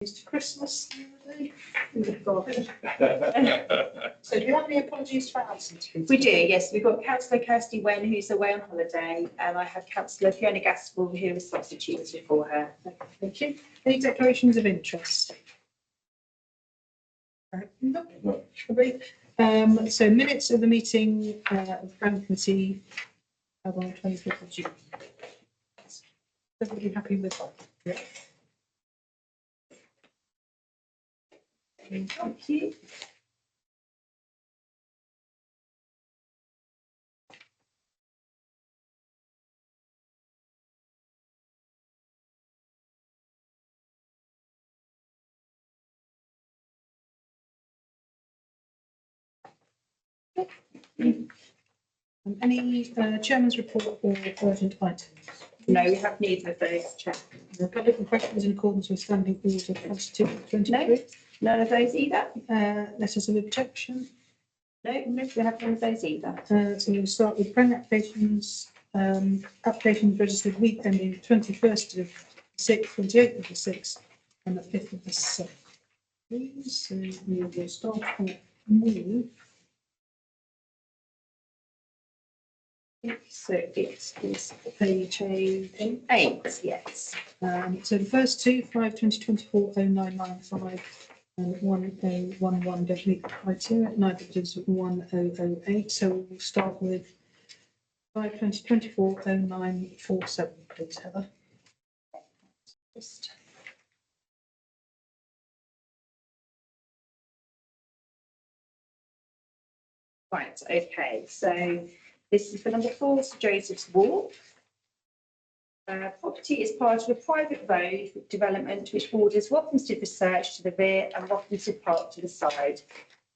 To Christmas. So do you have any apologies for absence? We do, yes. We've got Councillor Kirsty Wen, who's away on holiday, and I have Councillor Fiona Gaskell, who is substituted for her. Thank you. Any declarations of interest? No. Great. So minutes of the meeting of the Planning Committee on 25th of June. Everybody happy with that? Yeah. Thank you. Any chairman's report or urgent items? No, we have neither of those, Chair. Public and questions in accordance with standing orders of Constitution 23. None of those either? Letters of objection. No, we have none of those either. So we'll start with planning applications. Applications registered week ending 21st of 6th, 28th of the 6th, and the 5th of the 7th. Please, so we will start with move. So it is page 8, yes. So the first two, 5/2024-0995 and 1011 don't meet the criteria, neither does 1008. So we'll start with 5/2024-0947, please, Heather. Right, okay, so this is for number 4, Sir Joseph's Walk. Property is part of a private road development which borders Waphamstead Research to the rear and Waphamstead Park to the side.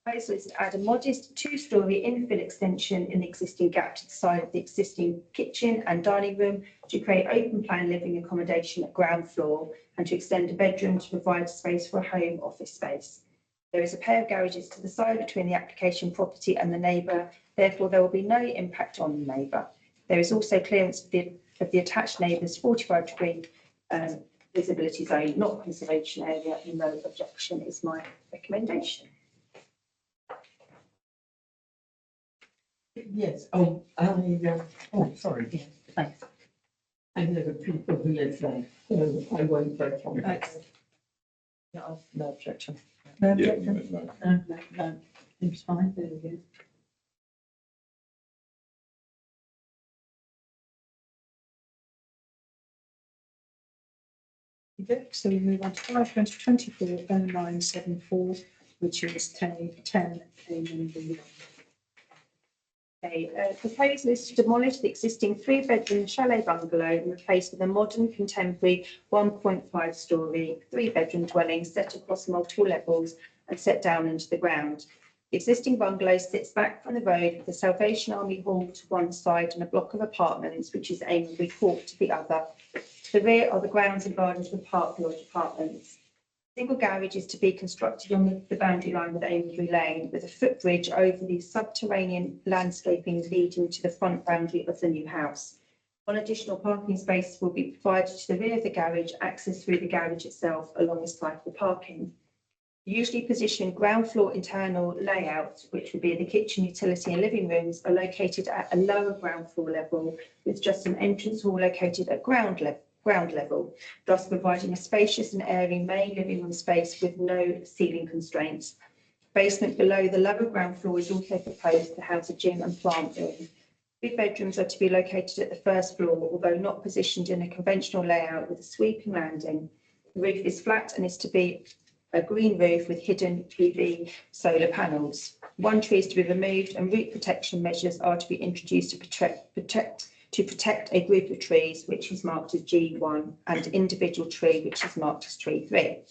Proposal is to add a modest 2-storey infill extension in the existing gap to the side of the existing kitchen and dining room to create open plan living accommodation at ground floor and to extend a bedroom to provide space for a home office space. There is a pair of garages to the side between the application property and the neighbour, therefore there will be no impact on the neighbour. There is also clearance of the attached neighbour's 45-degree visibility zone, not conservation area, and no objection is my recommendation. Yes, sorry, yes, thanks. I know the people who live there, so I won't vote on it. No objection. No objection? No, it's fine, there we go. So we move on to 5/2024-0974, which is 10 A. Proposal is to demolish the existing 3-bedroom chalet bungalow and replace with a modern contemporary 1.5-storey 3-bedroom dwelling set across multiple levels and set down into the ground. The existing bungalow sits back from the road with the Salvation Army Hall to one side and a block of apartments, which is Amenbury Court, to the other. To the rear are the grounds and gardens with Park Lodge apartments. Single garage is to be constructed on the boundary line with Amenbury Lane, with a footbridge over the subterranean landscaping leading to the front boundary of the new house. One additional parking space will be provided to the rear of the garage, access through the garage itself, along with cycle parking. Usually positioned ground floor internal layouts, which would be the kitchen, utility and living rooms, are located at a lower ground floor level, with just an entrance hall located at ground level, thus providing a spacious and airy main living room space with no ceiling constraints. Basement below the lower ground floor is also proposed to house a gym and plant room. 3 bedrooms are to be located at the first floor, although not positioned in a conventional layout with a sweeping landing. The roof is flat and is to be a green roof with hidden PV solar panels. 1 tree is to be removed and root protection measures are to be introduced to protect a group of trees, which is marked as G1, and individual tree, which is marked as tree 3.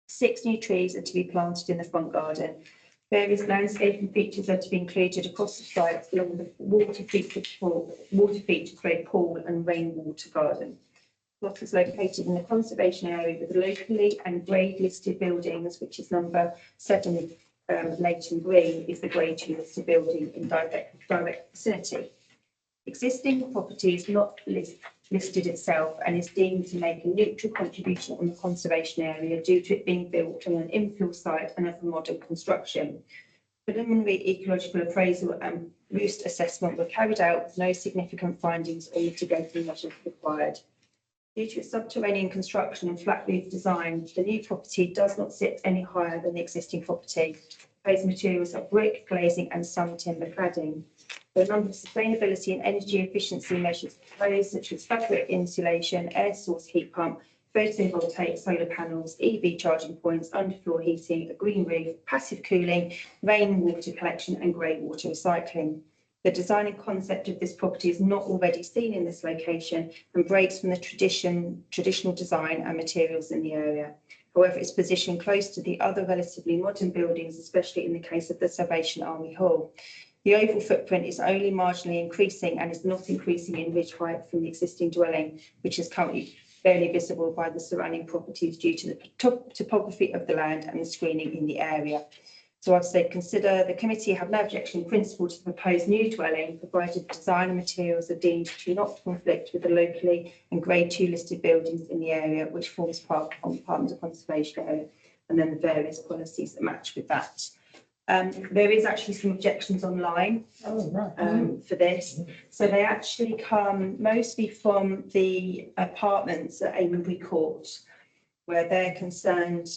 6 new trees are to be planted in the front garden. Various landscaping features are to be included across the site, along with water features, pool and rainwater garden. The plot is located in the conservation area with the locally and grade listed buildings, which is number 7, Leighton Green, is the grade 2 listed building in direct vicinity. Existing property is not listed itself and is deemed to make a neutral contribution on the conservation area due to it being built on an infill site and of a modern construction. Preliminary ecological appraisal and roost assessment were carried out with no significant findings or mitigating measures required. Due to its subterranean construction and flat roof design, the new property does not sit any higher than the existing property. Proposed materials are brick, glazing and sun timber cladding. There are a number of sustainability and energy efficiency measures proposed, such as fabric insulation, air source heat pump, photovoltaic solar panels, EV charging points, underfloor heating, a green roof, passive cooling, rainwater collection and grey water recycling. The design and concept of this property is not already seen in this location and breaks from the traditional design and materials in the area. However, it's positioned close to the other relatively modern buildings, especially in the case of the Salvation Army Hall. The overall footprint is only marginally increasing and is not increasing in ridge height from the existing dwelling, which is currently barely visible by the surrounding properties due to the topography of the land and the screening in the area. So I've said, the committee have no objection in principle to the proposed new dwelling, provided the design and materials are deemed to not conflict with the locally and grade 2 listed buildings in the area, which forms part of the Department of Conservation area, and then the various policies that match with that. There is actually some objections online for this. So they actually come mostly from the apartments at Amenbury Court, where they're concerned,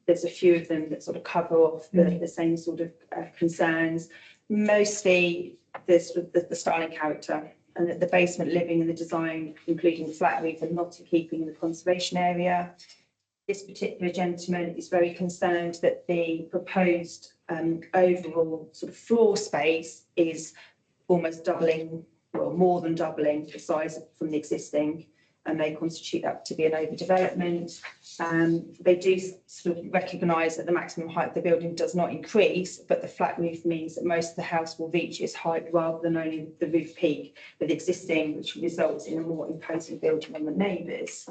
there's a few of them that sort of cover off the same sort of concerns. Mostly the style and character, and that the basement living and the design, including the flat roof, are not in keeping in the conservation area. This particular gentleman is very concerned that the proposed overall sort of floor space is almost doubling, well, more than doubling the size from the existing, and they constitute that to be an overdevelopment. They do sort of recognise that the maximum height of the building does not increase, but the flat roof means that most of the house will reach its height rather than only the roof peak with the existing, which results in a more imposing building on the neighbours.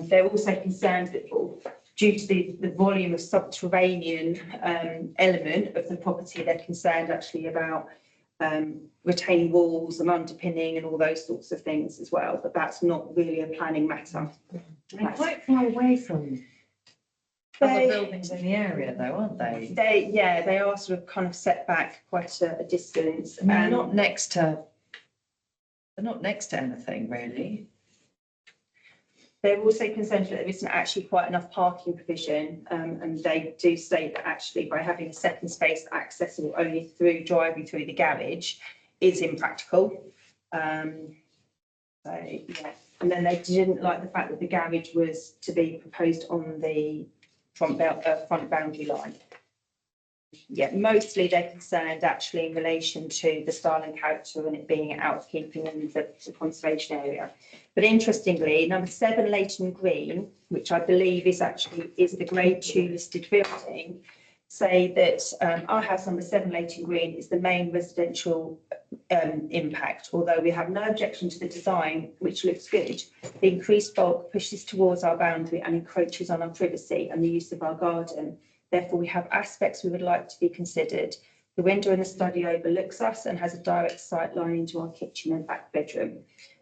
They're also concerned that due to the volume of subterranean element of the property, they're concerned actually about retaining walls and underpinning and all those sorts of things as well, but that's not really a planning matter. They're quite far away from other buildings in the area though, aren't they? They are sort of kind of set back quite a distance. And they're not next to anything really. They're also concerned that there isn't actually quite enough parking provision, and they do state that actually by having a second space accessible only through driving through the garage is impractical. And then they didn't like the fact that the garage was to be proposed on the front boundary line. Yeah, mostly they're concerned actually in relation to the style and character and it being out of keeping in the conservation area. But interestingly, number 7 Leighton Green, which I believe is the grade 2 listed building, say that our house number 7 Leighton Green is the main residential impact, although we have no objection to the design, which looks good. The increased bulk pushes towards our boundary and encroaches on our privacy and the use of our garden. Therefore, we have aspects we would like to be considered. The window in the study overlooks us and has a direct sight line into our kitchen and back bedroom.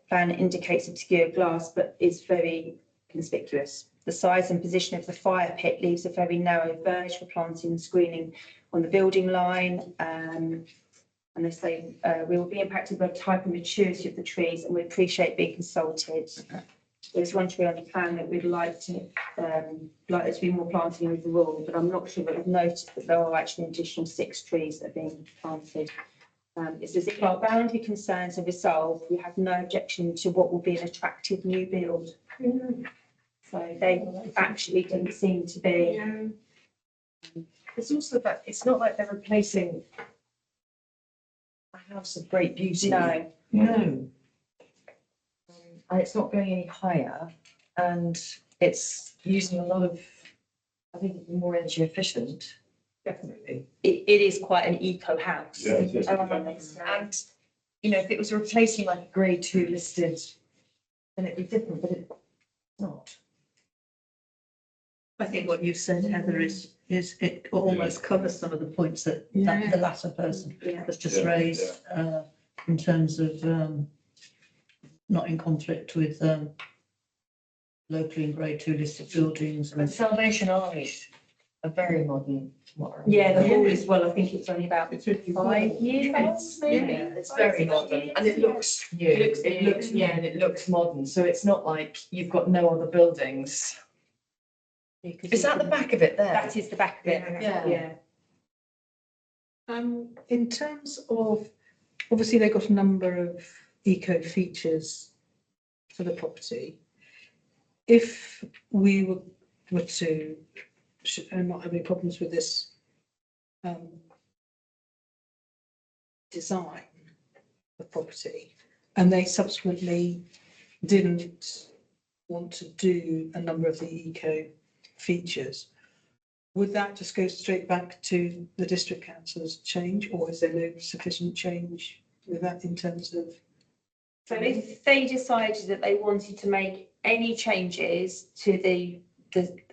Plan indicates obscure glass, but is very conspicuous. The size and position of the fire pit leaves a very narrow verge for planting and screening on the building line. And they say we will be impacted by the type and maturity of the trees, and we appreciate being consulted. There's one tree on the plan that we'd like there to be more planting overall, but I'm not sure, but I've noticed that there are actually an additional 6 trees that are being planted. It's as if our boundary concerns are resolved, we have no objection to what will be an attractive new build. So they actually didn't seem to be. There's also that it's not like they're replacing a house of great beauty. No. And it's not going any higher, and it's using a lot of, I think it's more energy efficient. Definitely. It is quite an eco house. Yeah, it is. And, you know, if it was replacing like a grade 2 listed, then it'd be different, but it's not. I think what you've said, Heather, is it almost covers some of the points that the latter person has just raised in terms of not in conflict with, locally in grade 2 listed buildings. And Salvation Army's a very modern. Yeah, the hall as well, I think it's only about It's 55. 5 years old, maybe. Yeah, it's very modern and it looks new. It looks It new, looks new and it looks modern. So it's not like you've got no other buildings. Is that the back of it there? That is the back of it. Yeah. Yeah. In terms of, obviously they've got a number of eco features for the property. If we were to not have any problems with this design of property, and they subsequently didn't want to do a number of the eco features, would that just go straight back to the district council's change, or is there no sufficient change with that in terms of? So if they decided that they wanted to make any changes to the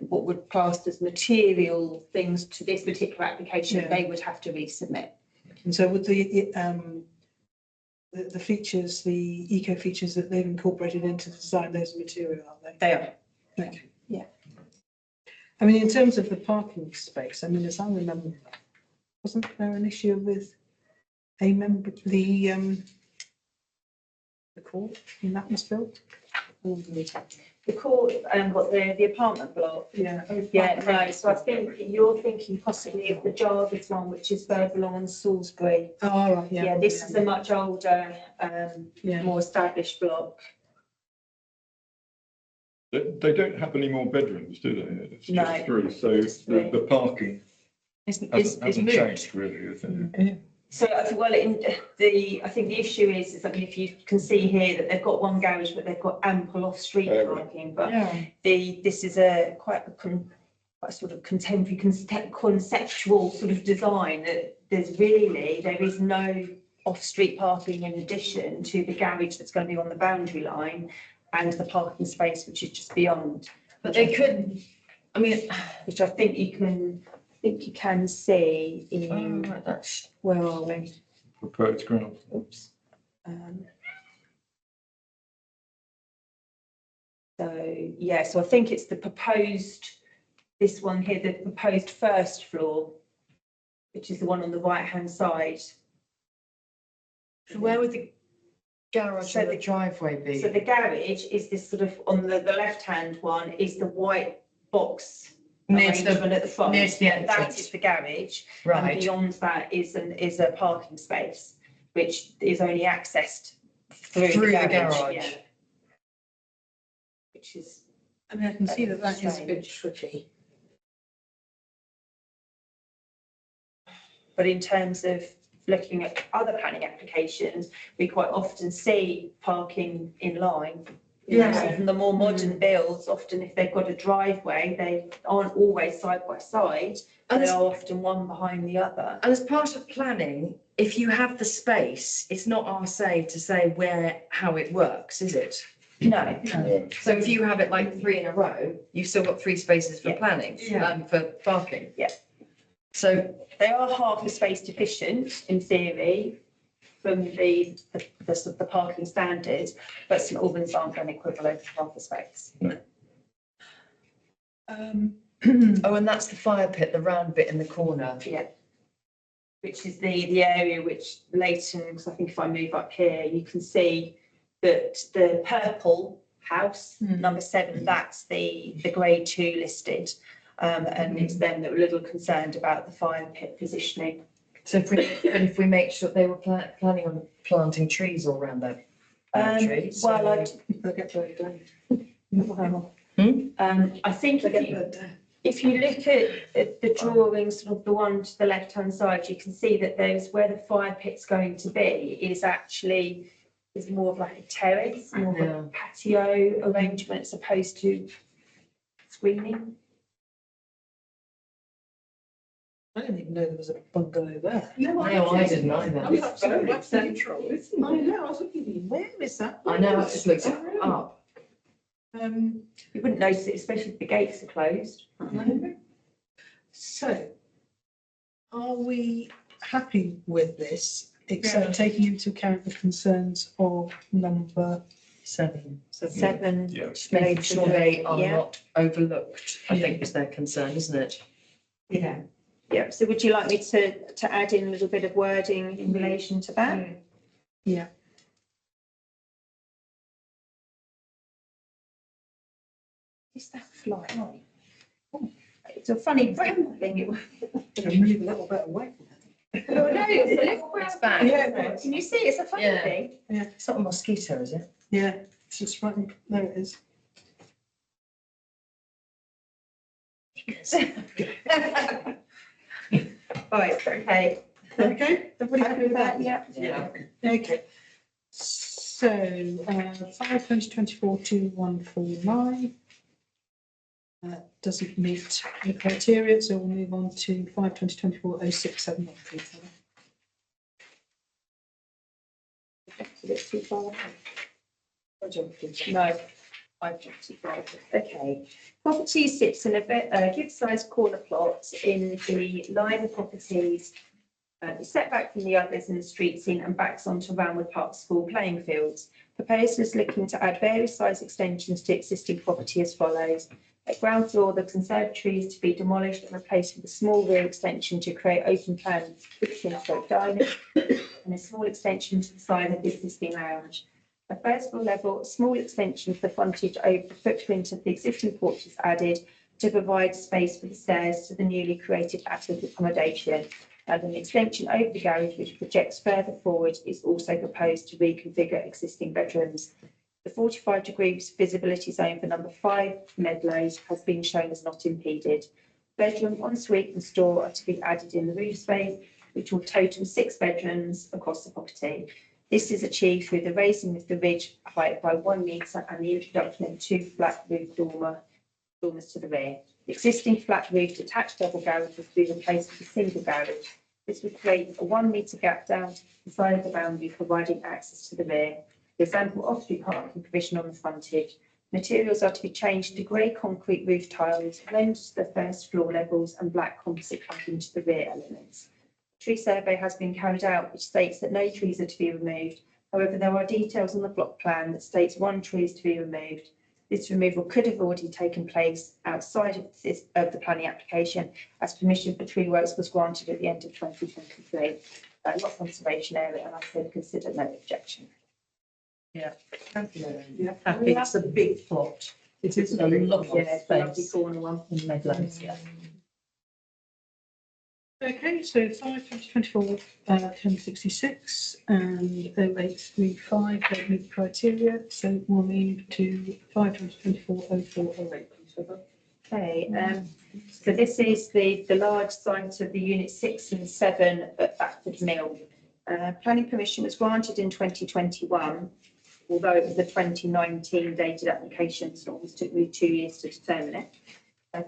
what would class as material things to this particular application, Yeah. they would have to resubmit. And so would the features, the eco features that they've incorporated into the design, those are material, are they? They are. Okay. Yeah. I mean, in terms of the parking space, I mean, as I remember, wasn't there an issue with a member, the court when that was built? The court, what the apartment block. Yeah. Yeah, no, so I think you're thinking possibly of the Jarvis one, which is further along on Salisbury. Oh, right, yeah. Yeah, this is a much older, Yeah. more established block. They don't have any more bedrooms, do they? It's No, just three, so just three. the parking It's hasn't moved. changed really, is it? So, well, I think the issue is, I mean, if you can see here that they've got one garage, but they've got ample off-street Oh, right. parking, but Yeah. this is quite a sort of contemporary, conceptual sort of design that there is no off-street parking in addition to the garage that's going to be on the boundary line and the parking space, which is just beyond, But they could, I mean, which I think you can see oh, in, right, that's, where are we? Proposed ground. Oops. So, yeah, so I think it's this one here, the proposed first floor, which is the one on the right-hand side. so where would the garage So and the the- driveway be? So the garage is this sort of, on the left-hand one is the white box Near to arrangement the, at the front. near to the That is entrance, the garage. And right, beyond that is a parking space, which is only accessed through Through the the garage. garage. Yeah. Which is, I mean, I can see that that is a bit tricky. but in terms of looking at other planning applications, we quite often see parking in line. You know, Yeah. Often the more modern builds, often if they've got a driveway, they aren't always side by side. and They as, are often one behind the other. and as part of planning, if you have the space, it's not our say to say how it works, is it? No, Yeah. So if you have it like 3 in a row, you've still got 3 spaces for Yeah. planning, Yeah. for parking. Yeah. So, they are half a space deficient in theory from the parking standards, but St Albans aren't an equivalent of half a space. oh, and that's the fire pit, the round bit in the corner. Yeah. Which is the area which Leighton, because I think if I move up here, you can see that the purple house, number 7, that's the grade 2 listed. And it's them that were a little concerned about the fire pit positioning. So if we make sure they were planning on planting trees all around that trees. Well, They get voted down. I think if you look at the drawings, sort of the one to the left-hand side, you can see that there's where the fire pit's going to be is more of like a terrace, more of Yeah. a patio arrangement as opposed to screening. I didn't even know there was a bungalow there. No, I didn't either. That's very central, isn't it? I know, I was looking, where is that? I know, I just looked it up. Um, You wouldn't notice it, especially if the gates are closed. so, are we happy with this, except taking into account the concerns of number 7. seven. Yeah. Just making sure they are Yeah. not overlooked, I think is their concern, isn't it? Yeah. Yeah, so would you like me to add in a little bit of wording in relation to that? Yeah. Is that fly? Oh, it's a funny brown thing. It was. Gonna move a little bit away from it. Oh, no, it's a little brown. It's back. Yeah. Can you see? It's a funny Yeah. thing. It's not a mosquito, is it? Yeah, it's just right, there it is. Right, okay. There we go. Everybody Happy with that? Yeah. Yeah. Okay. So, 5/20/24/2149. Doesn't meet the criteria, so we'll move on to 5/20/24/0671. A bit too far. I don't think so. No. 5/25. Okay. Property sits in a good-sized corner plot in the line of properties. It's set back from the others in the street scene and backs onto Ranwood Park School playing fields. Proposers looking to add various size extensions to existing property as follows. At ground floor, the conservatory is to be demolished and replaced with a small rear extension to create open plan kitchen stroke dining and a small extension to the side of the existing lounge. At first floor level, a small extension of the frontage over the footprint of the existing porch is added to provide space for the stairs to the newly created attic accommodation. And an extension over the garage, which projects further forward, is also proposed to reconfigure existing bedrooms. The 45-degree visibility zone for number 5 Medlows has been shown as not impeded. Bedroom, ensuite and store are to be added in the roof space, which will total 6 bedrooms across the property. This is achieved through the raising of the ridge height by 1 metre and the introduction of 2 flat roof dormers to the rear. The existing flat roof detached double garage was to be replaced with a single garage. This would create a 1 metre gap down to the side of the boundary, providing access to the rear. For example, off-street parking provision on the frontage. Materials are to be changed to grey concrete roof tiles, rendered to the first floor levels, and black composite cladding to the rear elements. A tree survey has been carried out, which states that no trees are to be removed. However, there are details on the block plan that states 1 tree is to be removed. This removal could have already taken place outside of the planning application, as permission for tree works was granted at the end of 2023. Not conservation area, and I said consider no objection. Yeah. Yeah. Happy, it's a big plot. It is a lot Yeah, of it's a lovely space corner one. in Medlands, yeah. Okay, so 5/20/24/1066 and 0835 don't meet the criteria, so we'll move to 5/20/24/0408. Okay, so this is the large site of the unit 6 and 7 at Backford Mill. Planning permission was granted in 2021, although it was a 2019 dated application, so it almost took me 2 years to determine it.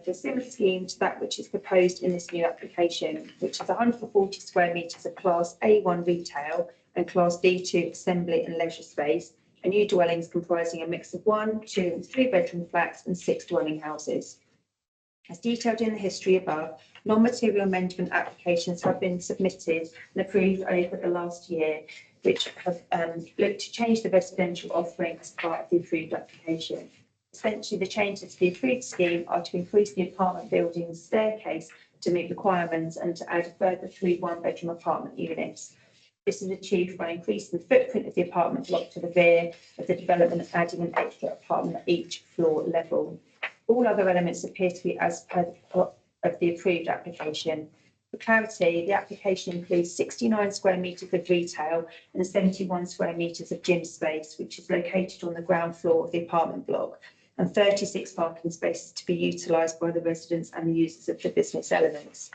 For a similar scheme to that which is proposed in this new application, which is 140 square metres of Class A1 retail and Class D2 assembly and leisure space, and new dwellings comprising a mix of 1, 2 and 3 bedroom flats and 6 dwelling houses. As detailed in the history above, non-material amendment applications have been submitted and approved over the last year, which have looked to change the residential offering as part of the approved application. Essentially, the changes to the approved scheme are to increase the apartment building's staircase to meet requirements and to add a further 3 one-bedroom apartment units. This is achieved by increasing the footprint of the apartment block to the rear of the development and adding an extra apartment at each floor level. All other elements appear to be as per of the approved application. For clarity, the application includes 69 square metres of retail and 71 square metres of gym space, which is located on the ground floor of the apartment block, and 36 parking spaces to be utilised by the residents and the users of the business elements.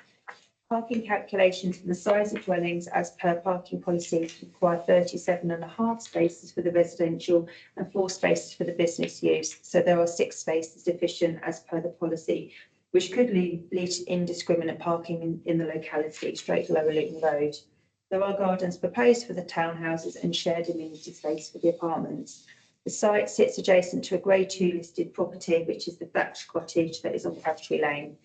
Parking calculations for the size of dwellings as per parking policy require 37.5 spaces for the residential and 4 spaces for the business use. So there are 6 spaces deficient as per the policy, which could lead to indiscriminate parking in the locality, straight Lower Luton Road. There are gardens proposed for the townhouses and shared amenity space for the apartments. The site sits adjacent to a Grade 2 listed property, which is the thatched cottage that is on Crabtree Lane.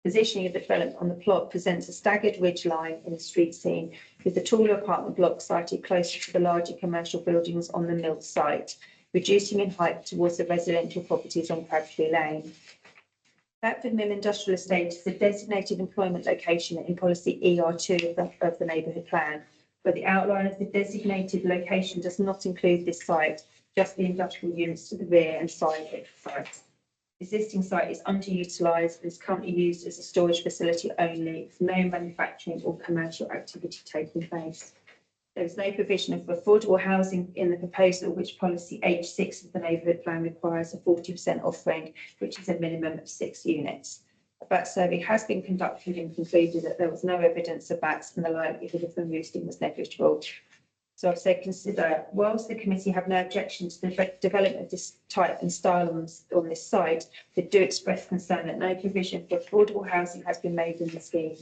Positioning of the development on the plot presents a staggered ridge line in the street scene, with the taller apartment block sited closer to the larger commercial buildings on the mill site. reducing in height towards the residential properties on Crabtree Lane. Thetford Mill Industrial Estate is the designated employment location in policy ER2 of the neighbourhood plan, but the outline of the designated location does not include this site, just the industrial units to the rear and side of the site. The existing site is underutilised and is currently used as a storage facility only, with no manufacturing or commercial activity taking place. There is no provision of affordable housing in the proposal, which policy H6 of the neighbourhood plan requires a 40% offering, which is a minimum of 6 units. A bat survey has been conducted and concluded that there was no evidence of bats and the likelihood of them roosting was negligible. So I've said consider, whilst the committee have no objection to the development of this type and style on this site, they do express concern that no provision for affordable housing has been made in the scheme.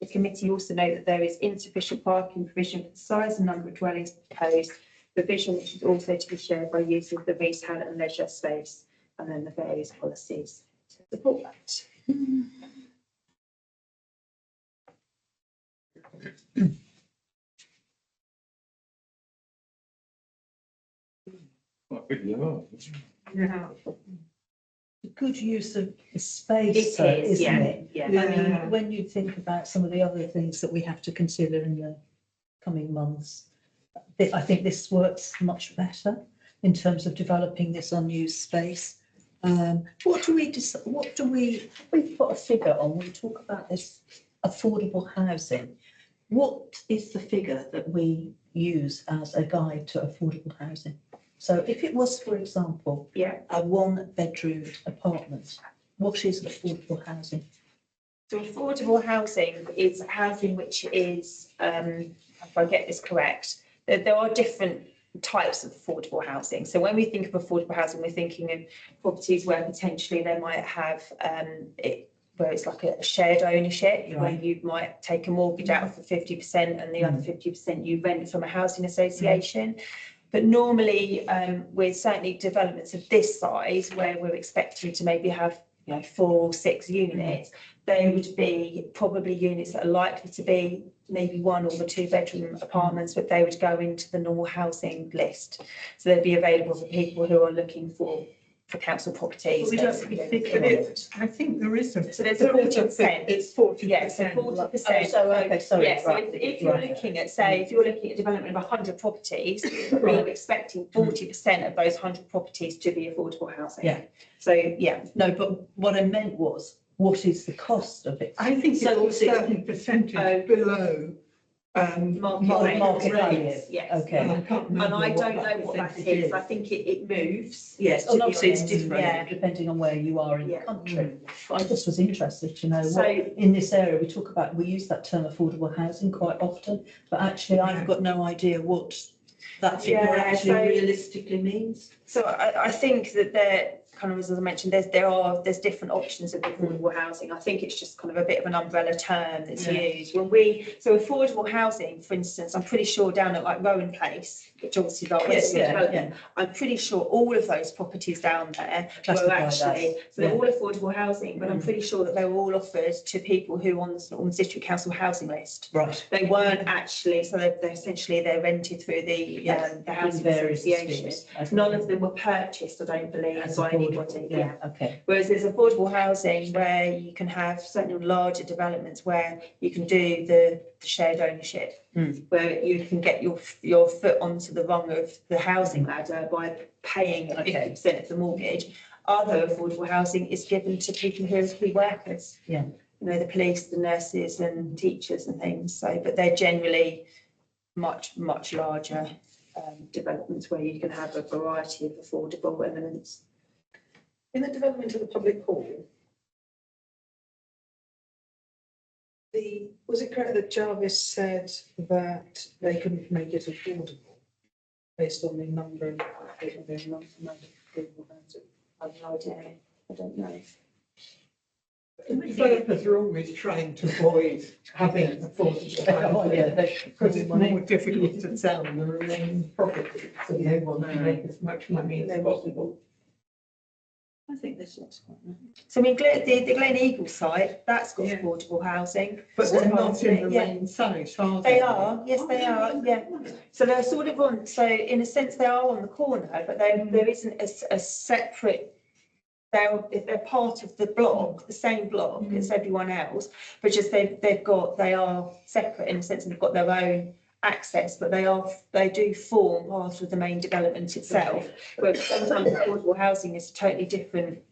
The committee also note that there is insufficient parking provision for the size and number of dwellings proposed, provision which is also to be shared by users of the Rees Hallam leisure space, and then the various policies to support that. Quite big, yeah. Yeah. Good use of the space, It is, isn't yeah, it? yeah. I mean, when you think about some of the other things that we have to consider in the coming months, I think this works much better in terms of developing this unused space. We've got a figure on, we talk about this affordable housing. What is the figure that we use as a guide to affordable housing? So if it was, for example, Yeah. a 1-bedroom apartment, what is affordable housing? So affordable housing is housing which is, if I get this correct, there are different types of affordable housing. So when we think of affordable housing, we're thinking of properties where potentially they might have where it's like a shared ownership, where Right. you might take a mortgage out for 50% and the other 50% you rent from a housing association. But normally, with certainly developments of this size, where we're expecting to maybe have 4 or 6 units, they would be probably units that are likely to be maybe 1 or 2-bedroom apartments, but they would go into the normal housing list. So they'd be available for people who are looking for council properties. But we don't basically. think But it's, I think there is a. So there's a 40%. It's 40%. Yeah, so 40%. Oh, so, okay, sorry, Yeah, so right, if you're right. looking at, say, if you're looking at development of 100 properties, we're expecting 40% of those 100 properties to be affordable housing. Yeah. So, yeah. No, but what I meant was, what is the cost of it? I think it's So a it's- certain percentage below. Market value. rates, yes. Okay. And I can't remember. And I don't know what that percentage is. I think it moves. Yes, to and be obviously it's honest. different Yeah. depending on where you are in the Yeah. country. But I just was interested to know So- what, in this area, we use that term affordable housing quite often, but actually I've got no idea what that figure Yeah, actually so- realistically means. So I think that there, kind of as I mentioned, there's different options of affordable housing. I think it's just kind of a bit of an umbrella term that's Yeah. used. So affordable housing, for instance, I'm pretty sure down at like Rowan Place, which obviously is our Yes, Westfield yeah, development, I'm pretty sure all of those properties down there were Classified actually, as, so they're yeah. all affordable housing, but I'm pretty sure that they were all offered to people who on the district council housing list. Right. They weren't actually, so they're essentially rented through the housing Various association. schemes. Okay. None of them were purchased, I don't believe, As by affordable, anybody. yeah, okay. Whereas there's affordable housing where you can have certain larger developments where you can do the shared ownership, where you can get your foot onto the rung of the housing ladder by paying Okay. 50% of the mortgage. Other affordable housing is given to people who are key workers. Yeah. The police, the nurses and teachers and things. So, but they're generally much larger developments where you can have a variety of affordable elements. In the development of the public hall, was it correct that Jarvis said that they couldn't make it affordable based on the number of people? I've no idea. I don't know. Developers are always trying to avoid having affordable Oh, yeah, housing because it's more difficult to sell the remaining property. So they want to make as much money as possible. I think this looks quite nice. So I mean, the Glen Eagle site, that's got Yeah. affordable housing. But they're not in the Yeah. main site, are They they? are, yes, they are, yeah. So they're sort of on, so in a sense, they are on the corner, but there isn't a separate, they're part of the block, the same block as everyone else, but just they are separate in a sense, and they've got their own access, but they do form part of the main development itself. Where sometimes affordable housing is a totally different,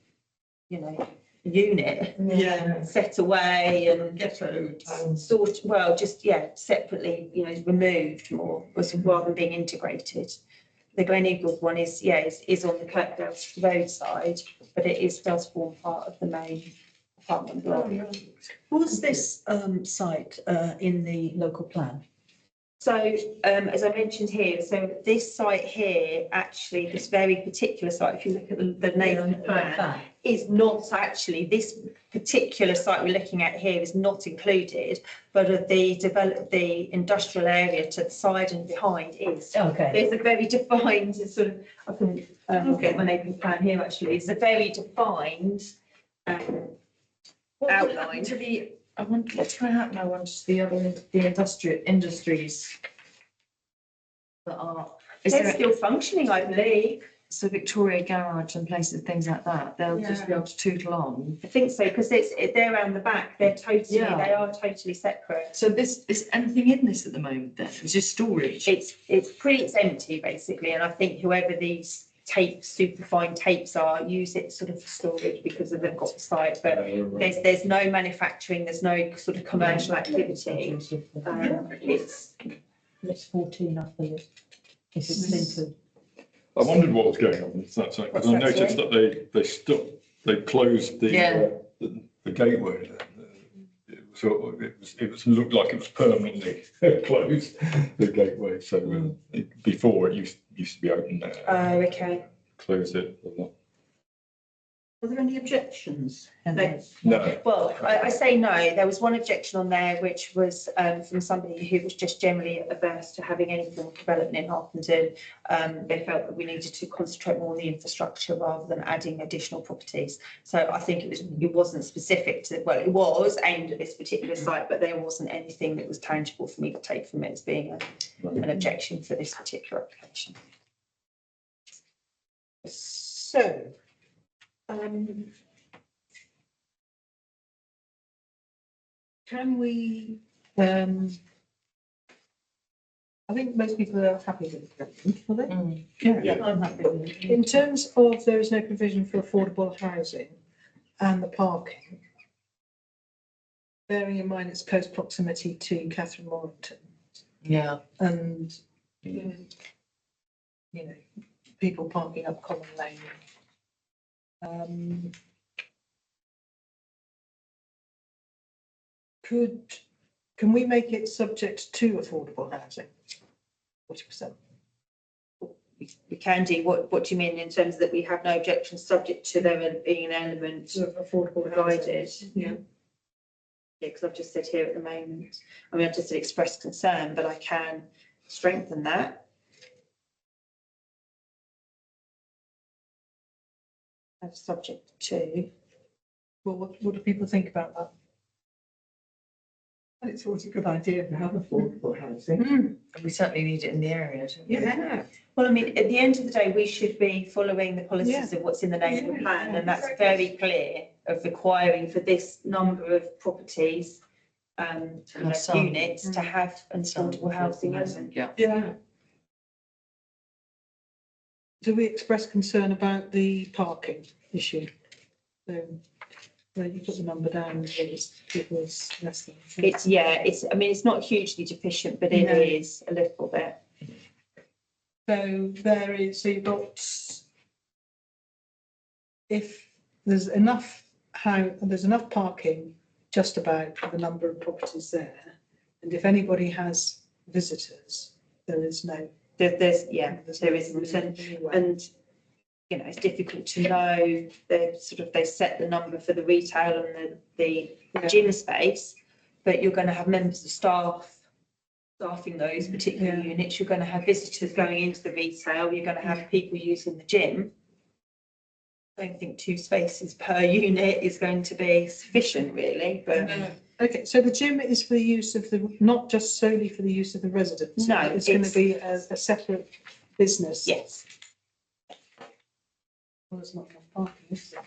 unit, Yeah. set away and Ghetto town. separately, removed more, rather than being integrated. The Glen Eagles one is on the Kirkdale roadside, but it does form part of the main apartment block. Was this site in the local plan? So, as I mentioned here, so this site here, actually, this very particular site, if you look at the name on the plan, is not actually, this particular site we're looking at here is not included, but of the industrial area to the side and behind is. Okay. There's a very defined sort of, I can get my neighbour's plan here actually, it's a very defined outline. I wonder what's going to happen. I wonder to the industrial industries that are. Is They're there still functioning, I believe. so Victoria Garage and places, things like that? They'll just be able to tootle on. I think so, because they're around the back, they are totally separate. So is anything in this at the moment then? It's just storage? It's empty basically, and I think whoever these tapes, superfine tapes are, use it sort of for storage because they've got the site, but there's no manufacturing, there's no sort of commercial activity. It's 14 off the list. If it's into. I wondered what was going on with that site, because I What's that, noticed that they closed Yeah. the gateway. So it looked like it was permanently closed, the gateway, so before it used to be open there. Oh, okay. Closed it a lot. Are there any objections? No. Well, I say no. There was one objection on there, which was from somebody who was just generally averse to having any form of development in Harpenden. They felt that we needed to concentrate more on the infrastructure rather than adding additional properties. So I think it wasn't specific to, well, it was aimed at this particular site, but there wasn't anything that was tangible for me to take from it as being an objection for this particular application. So, can we, I think most people are happy with it, are they? Yeah. I'm happy with it. In terms of there is no provision for affordable housing and the parking, bearing in mind its close proximity to Catherine Morrington Yeah. and, people parking up Common Lane. Can we make it subject to affordable housing? 40%. We can do. What do you mean in terms that we have no objections subject to there being an element Of affordable provided? Yeah. Yeah, because I've just said here at the moment, I mean, I've just expressed concern, but I can strengthen that. As subject to. Well, what do people think about that? And it's always a good idea to have affordable housing. And we certainly need it in the area, don't we? Yeah. Well, I mean, at the end of the day, we should be following the policies of what's in the neighbourhood plan, and that's very clear of requiring for this number of properties, To have some. units to have an affordable housing element. Yeah. Yeah. Do we express concern about the parking issue? So, where you put the number down, it was less than. I mean, it's not hugely deficient, but it No. is a little bit. So you've got, if there's enough parking just about for the number of properties there, and if anybody has visitors, there is no. There isn't, and it's difficult to know. They set the number for the retail and the gym space, but you're going to have members of staffing those particular units. You're going to have visitors going into the retail. You're going to have people using the gym. I don't think 2 spaces per unit is going to be sufficient really, but Okay, so the gym is for the use of the, not just solely for the use of the residents? No, It's going to it's- be a separate business? yes, Well, there's not enough parking, is there?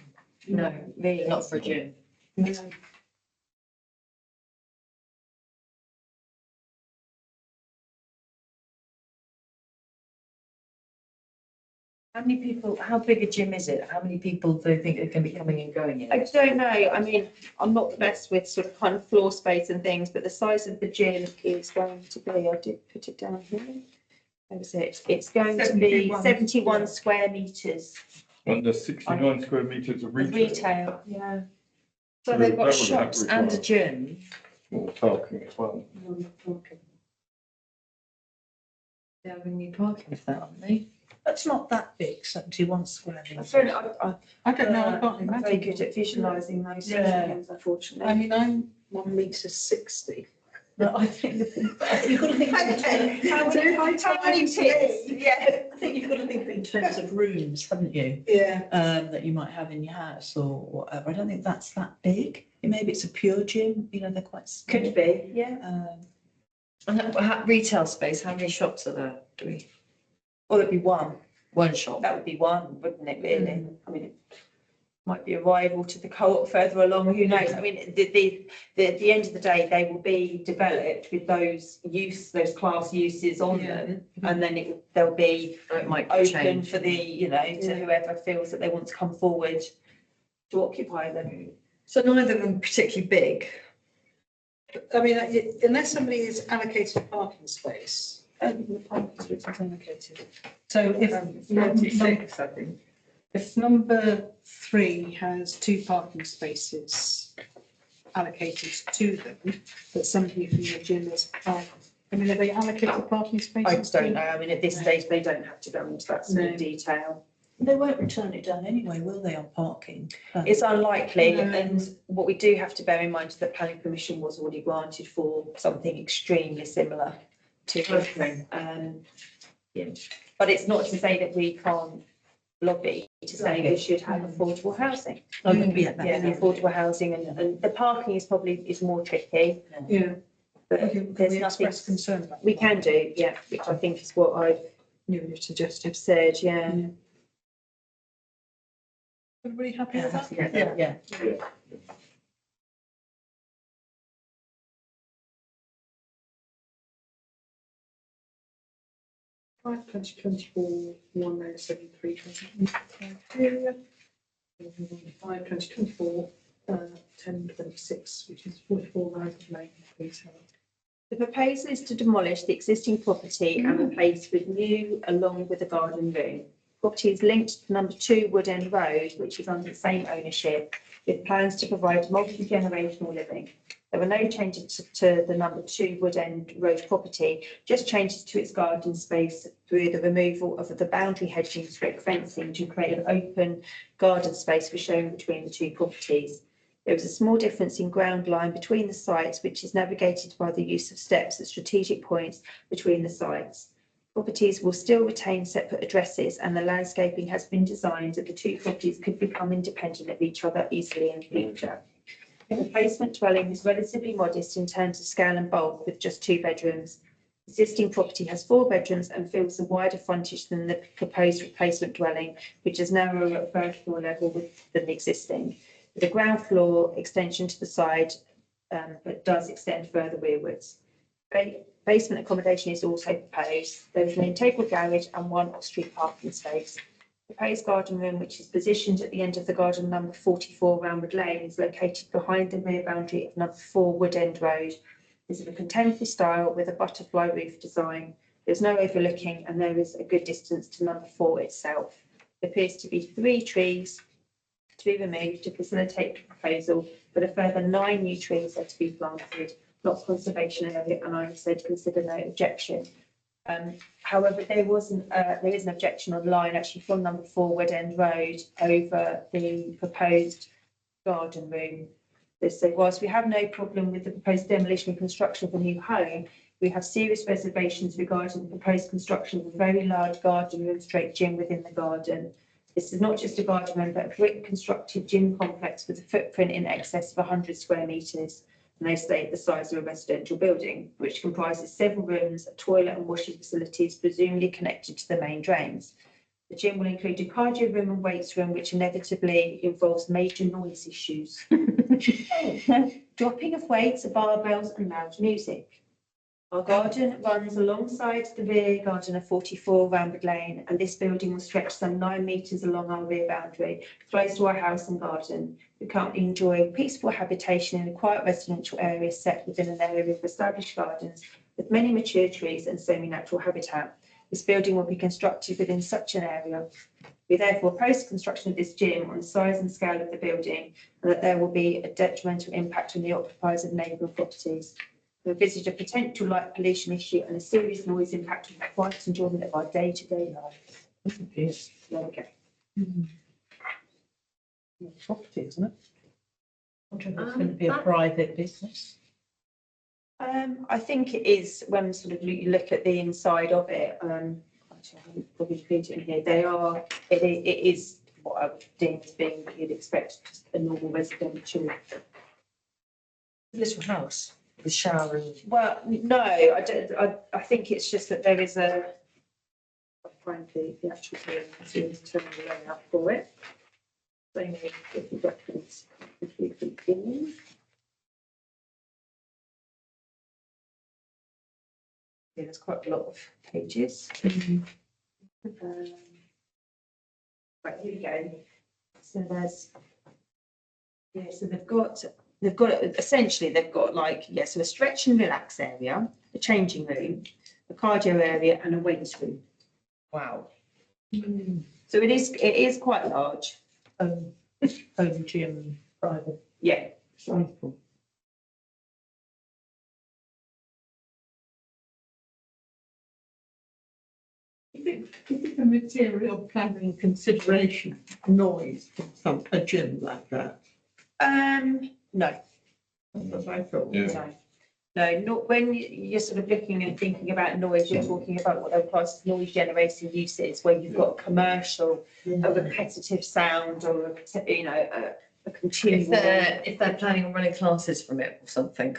No, really. not for a gym. No. How many people, how big a gym is it? How many people do you think are going to be coming and going in I it? don't know. I mean, I'm not the best with sort of kind of floor space and things, but the size of the gym is going to be, I did put it down here. Where was it? It's going to be 71. 71 square metres And there's 69 square metres of of retail. retail, yeah. So So they've that got would have shops and a required- gym. More parking as well. They're having new parking for that, aren't they? That's not that big, 71 square I'm metres. very, I don't know, I can't I'm very imagine. good at visualising those sorts Yeah. of things, unfortunately. I mean, I'm 1 metre 60. No, I think you've got to think. How many pits? Yeah. I think you've got to think in terms of rooms, haven't you? Yeah. That you might have in your house or whatever. I don't think that's that big. Maybe it's a pure gym, you know, they're quite small. Could be, yeah. And retail space, how many shops are there? Do we, Or it'd be one. one shop? That would be one, wouldn't it, really? I mean, it might be a rival to the co-op further along, who knows? I mean, at the end of the day, they will be developed with those class uses on Yeah. them. And then they'll be It might open change. for the, to Yeah. whoever feels that they want to come forward to occupy them. So neither of them particularly big. I mean, unless somebody is allocated a parking space, the parking space is allocated. So if, 36, I think. if number 3 has 2 parking spaces allocated to them, but somebody from the gym is, I mean, are they allocated parking spaces? I don't know. I mean, at this stage, they don't have to go into that sort No. of detail. They won't return it down anyway, will they, on parking? It's unlikely, No. and what we do have to bear in mind is that planning permission was already granted for something extremely similar to this. Yeah. But it's not to say that we can't lobby to say we should have affordable housing. Oh, yeah, Yeah, the affordable housing and the parking is more tricky, Yeah. but Can there's we nothing. express concern about We that? can do, yeah, which I think is what I've You would have suggested. said, yeah. Everybody happy with that? Yeah. Five 2024, 1973 criteria. 2024, 1026, which is 44 Round Lane, retail. The proposal is to demolish the existing property and replace with new along with a garden room. Property is linked to number 2 Wood End Road, which is under the same ownership, with plans to provide multi-generational living. There were no changes to the number 2 Wood End Road property, just changes to its garden space through the removal of the boundary hedging strict fencing to create an open garden space for shown between the 2 properties. There is a small difference in ground line between the sites, which is navigated by the use of steps at strategic points between the sites. Properties will still retain separate addresses, and the landscaping has been designed that the 2 properties could become independent of each other easily in the future. The replacement dwelling is relatively modest in terms of scale and bulk, with just 2 bedrooms. Existing property has 4 bedrooms and fills a wider frontage than the proposed replacement dwelling, which is narrower at first floor level than the existing, with a ground floor extension to the side, but does extend further rearwards. Basement accommodation is also proposed. There is an integral garage and 1 off-street parking space. Proposed garden room, which is positioned at the end of the garden number 44 Roundwood Lane, is located behind the rear boundary of number 4 Wood End Road. Is of a contemporary style with a butterfly roof design. There's no overlooking, and there is a good distance to number 4 itself. There appears to be 3 trees to be removed to facilitate the proposal, but a further 9 new trees are to be planted, not conservation area, and I said consider no objection. However, there is an objection online actually from number 4 Wood End Road over the proposed garden room. They say, whilst we have no problem with the proposed demolition and construction of a new home, we have serious reservations regarding the proposed construction of a very large garden room straight gym within the garden. This is not just a garden room, but a brick constructed gym complex with a footprint in excess of 100 square metres. And they state the size of a residential building, which comprises several rooms, a toilet and washing facilities, presumably connected to the main drains. The gym will include a cardio room and weights room, which inevitably involves major noise issues. Dropping of weights, barbells and loud music. Our garden runs alongside the rear garden of 44 Rambert Lane, and this building will stretch some 9 metres along our rear boundary, close to our house and garden. We currently enjoy peaceful habitation in a quiet residential area set within an area of established gardens with many mature trees and semi-natural habitat. This building will be constructed within such an area. We therefore oppose construction of this gym on the size and scale of the building, and that there will be a detrimental impact on the occupiers of neighbouring properties. We envisage a potential light pollution issue and a serious noise impact on the quiet enjoyment of our day-to-day life. Yes. There we go. Property, isn't it? I wonder if it's going to be a private business. I think it is when sort of you look at the inside of it. Actually, I haven't probably included it in here. It is what I would deem as being what you'd expect, just a normal residential. Little house with shower and. Well, no, I don't. I think it's just that there is a. I'll find the actual terminal layout for it. So maybe if you reference completely. Yeah, there's quite a lot of pages. Right, here we go. So there's, yeah, so they've got essentially they've got like, yeah, so a stretch and relax area, a changing room, a cardio area and a weights room. Wow. So it is quite large. Home gym, private. Yeah. Wonderful. Is it a material planning consideration, noise from a gym like that? No. That's what I thought. Yeah. No, not when you're sort of looking and thinking about noise, you're talking about what they'll class as noise generating uses, where you've got a commercial, a repetitive sound or a continual. If they're planning on running classes from it or something.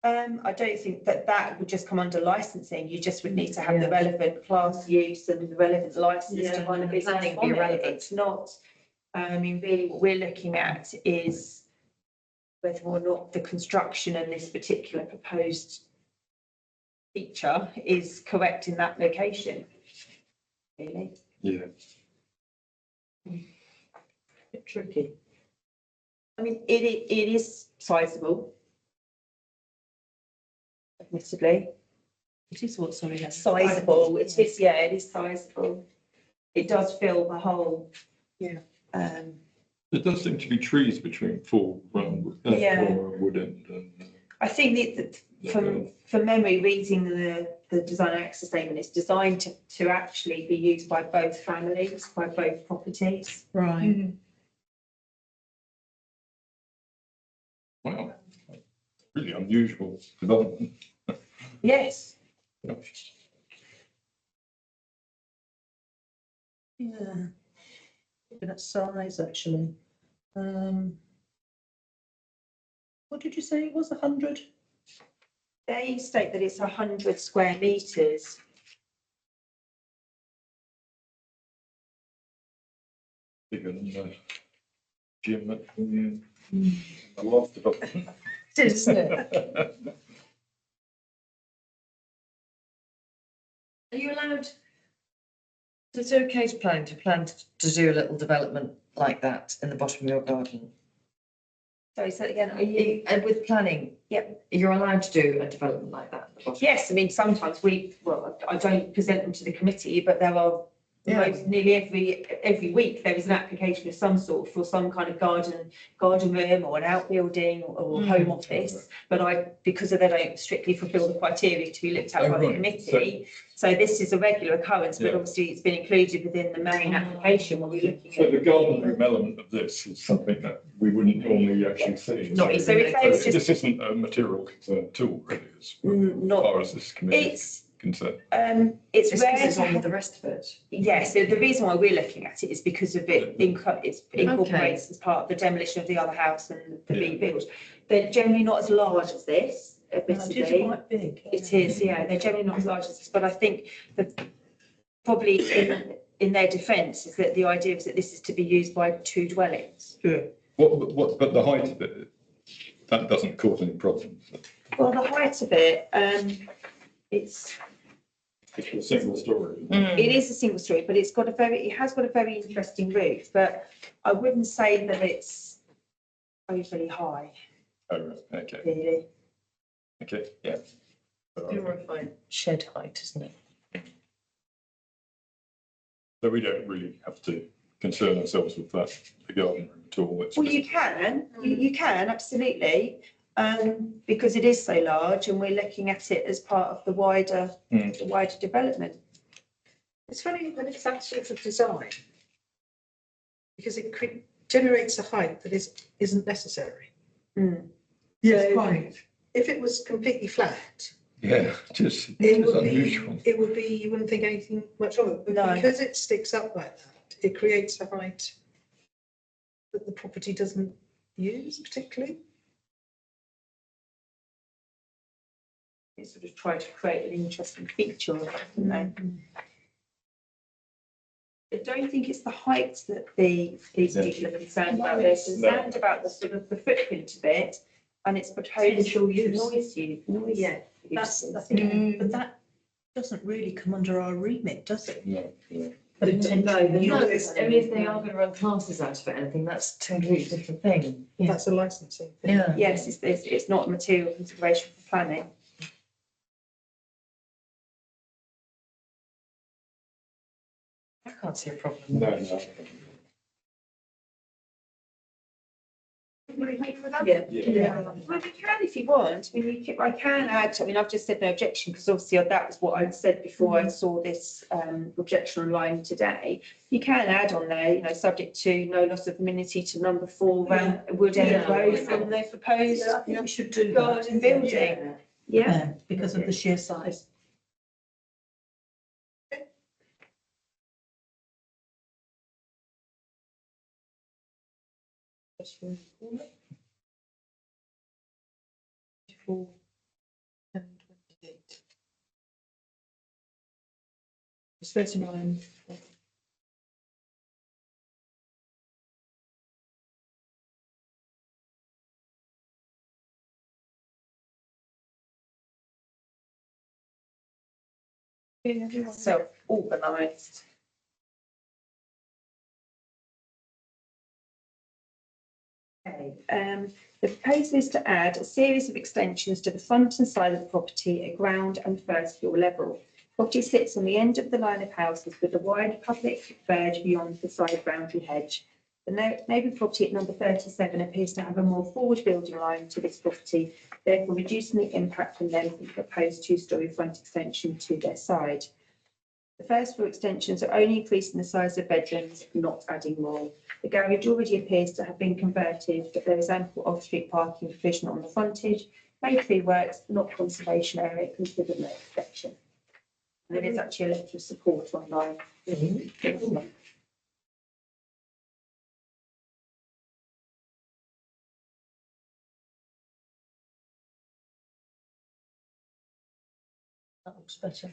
I don't think that would just come under licensing. You just would need to have the relevant class use and the relevant license to run a business. Planning would on be it. relevant. It's not, I mean, really what we're looking at is whether or not the construction and this particular proposed feature is correct in that location. Really? Yeah. Bit tricky. I mean, it is sizable. Admittedly. It is what, sorry, that's Sizable, it is, yeah, it is sizable. It does fill the whole. Yeah. There does seem to be trees between four wood end and. I think that from memory, reading the design access statement, it's designed to actually be used by both families, by both properties. right. Wow, really unusual development. Yes. Yeah. Looking at size, actually. What did you say it was, 100? They state that it's 100 square metres. Bigger than the gym at the loft development. It is, isn't it? Are you allowed? So it's okay to plan to do a little development like that in the bottom of your garden? Sorry, say that again. Are you? And with planning? Yep. You're allowed to do a development like that at the bottom? Yes, I mean, sometimes I don't present them to the committee, but there are nearly every week there is an application of some sort for some kind of garden room or an outbuilding or home office. But because they don't strictly fulfil the criteria to be looked at by the committee. So this is a regular occurrence, but obviously it's been included within the main application when we're looking So at. the garden room element of this is something that we wouldn't normally actually see. Not So if they was This isn't a material concern at all, really, as not far as this committee. concern? It's It's rare because it's to on with have. the rest of it. Yes, so the reason why we're looking at it is because of it it's incorporates as part of the demolition of the other house and the Yeah. rebuild. They're generally not as large as this, No, it is admittedly. quite big. It is, yeah, they're generally not as large as this, but I think that probably in their defence is that the idea is that this is to be used by 2 dwellings. But the height of it, that doesn't cause any problems. Well, the height of it, it's It's a single story. it is a single story, but it has got a very interesting roof, but I wouldn't say that it's overly high, Oh, right, okay, really. okay, yeah. Glorified shed height, isn't it? So we don't really have to concern ourselves with that, the garden room at all. It's Well, just- you can, absolutely, because it is so large and we're looking at it as part of the wider development. It's funny when it's actually the design. Because it generates a height that isn't necessary. Mm. So quite. if it was completely flat, Yeah, just, it it's would unusual. be, you wouldn't think anything much of it. But No. because it sticks up like that, it creates a height that the property doesn't use particularly. It sort of tried to create an interesting feature of it, didn't they? I don't think it's the height that these people are concerned about. They're concerned about the sort of the footprint of it and its potential noise use. Yeah, that's, I think, but that doesn't really come under our remit, does it? No, no. The potential No, use. it's only if they are going to run classes out of it, anything, that's a totally different thing. Yeah. That's a licensing thing. Yeah. Yes, it's not a material consideration for planning. I can't see a problem. No, no. Yeah. Yeah. Well, you can if you want. I mean, I can add, I mean, I've just said no objection because obviously that was what I'd said before I saw this objection online today. You can add on there, you know, subject to no loss of amenity to number 4 Wood End Yeah. Road from the proposed I think we should do that. garden building. Yeah. Yeah. Yeah, because of the sheer size. Just for the corner. 24 and 28. It's 39. So organised. Okay, the proposal is to add a series of extensions to the front and side of the property at ground and first floor level. Property sits on the end of the line of houses with a wide public verge beyond the side boundary hedge. The neighbouring property at number 37 appears to have a more forward building line to this property, therefore reducing the impact from them from the proposed 2-storey front extension to their side. The first floor extensions are only increasing the size of bedrooms, not adding more. The garage already appears to have been converted, but there is ample off-street parking provision on the frontage. Maybe works, not conservation area, considered no exception. And there is actually a letter of support online. That looks better.